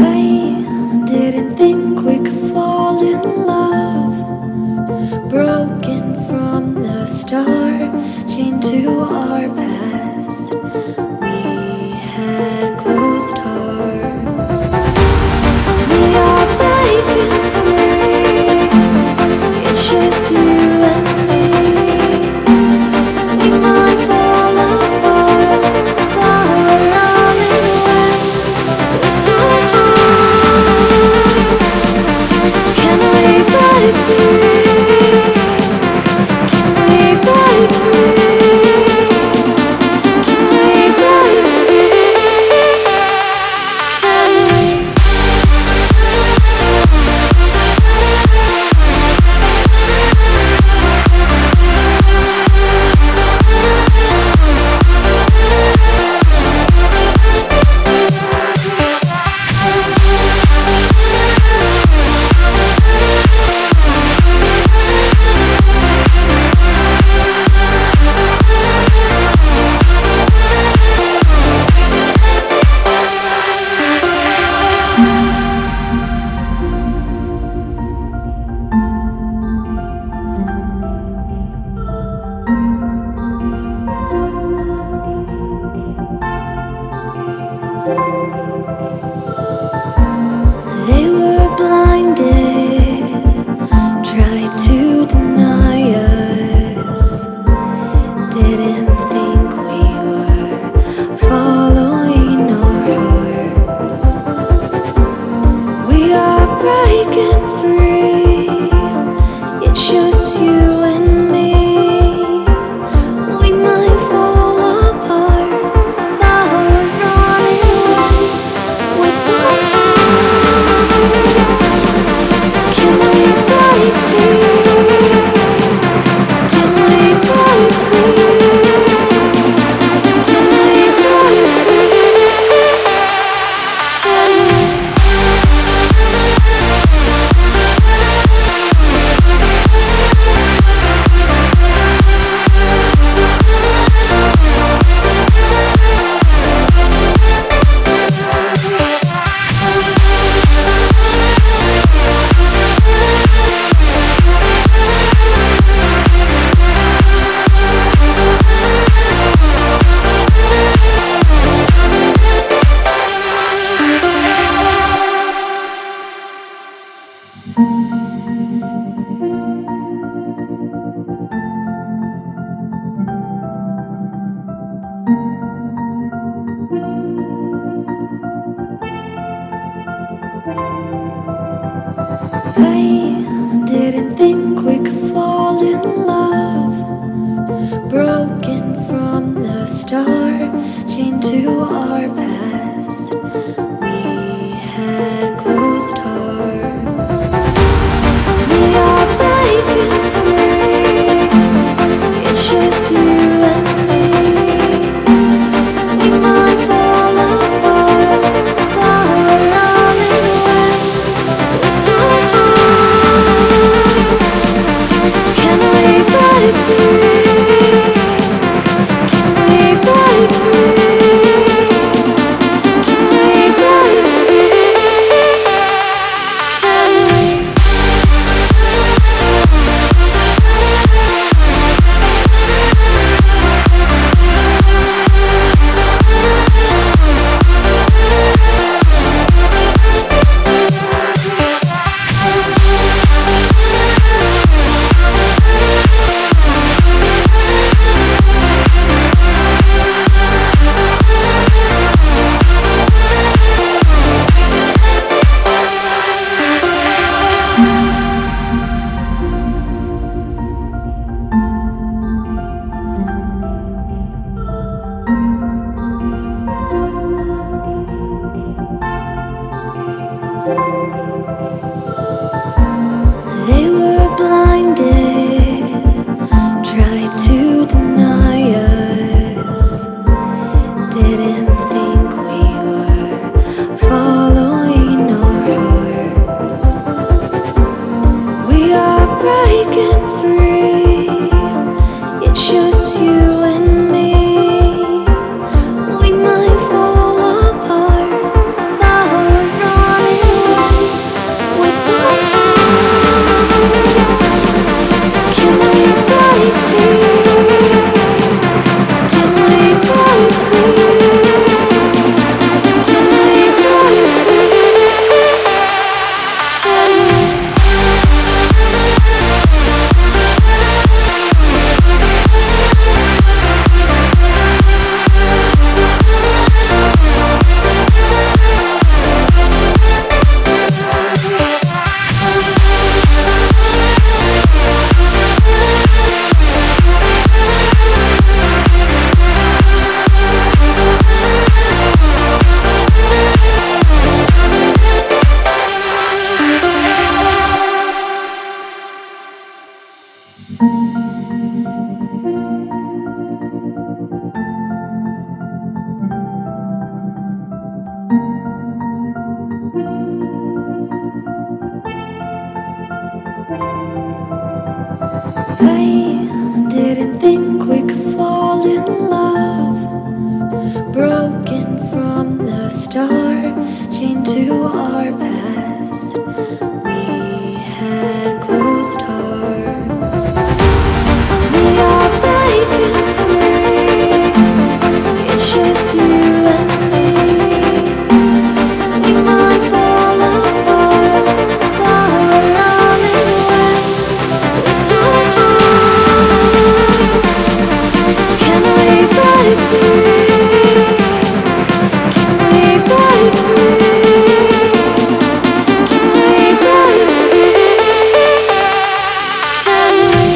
I didn't think we could fall in love. Broken from the start, chained to our past. We had closed hearts. We are breaking free. It's just you and me. We might fall apart, flower running away with our hearts. Can we break free? Can we break free? Can we break free? Can we? They were blinded, tried to deny us. Didn't think we were following our hearts. We are breaking free. It's just you and me. We might fall apart. Now we're running away with our hearts. Can we break free? Can we break free? Can we break free? Can we? I didn't think we could fall in love. Broken from the start, chained to our past. We had closed hearts. We are breaking free. It's just you and me. We might fall apart, flower running away with our hearts. Can we break free? Can we break free? Can we break free? Can we? They were blinded, tried to deny us. Didn't think we were following star, chained to our past. We had closed hearts. We are breaking free. It's just you and me. We might fall apart, far running away with our hearts. Can we break free? Can we break free? Can we break free? Can we?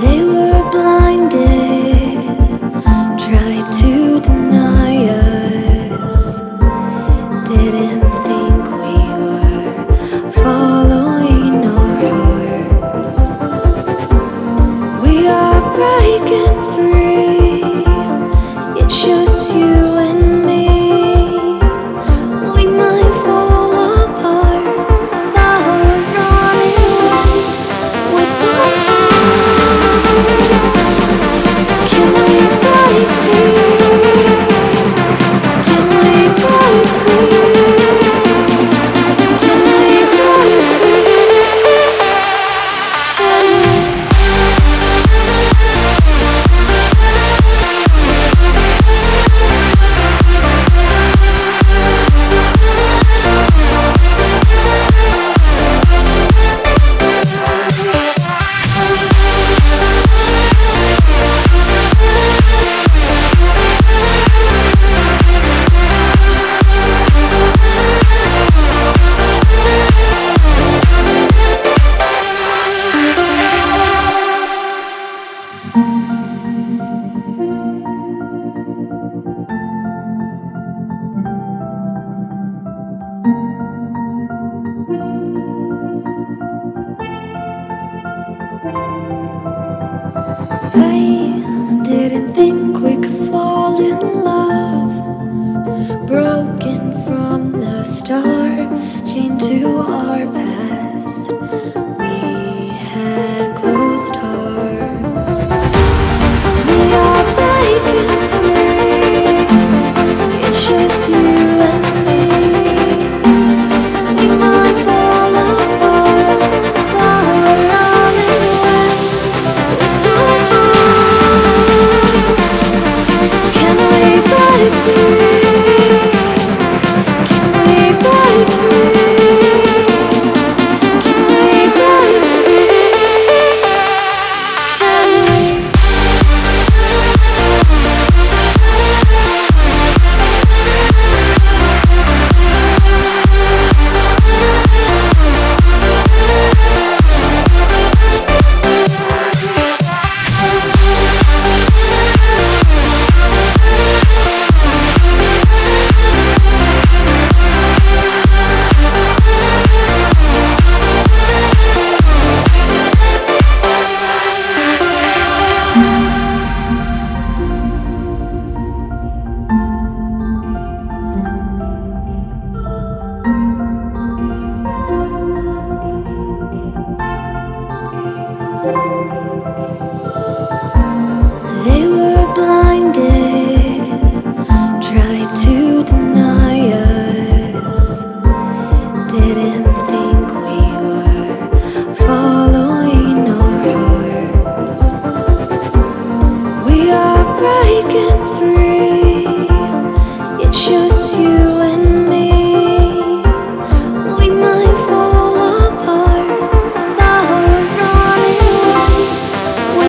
They were blinded, tried to deny us. Didn't think we were following our hearts. We are breaking free. It's just you and me. We might fall apart, now we're running away with our hearts. Can we break free? Can we break free? Can we break free? Can we? I didn't think we could fall in love. Broken from the start, chained to our past.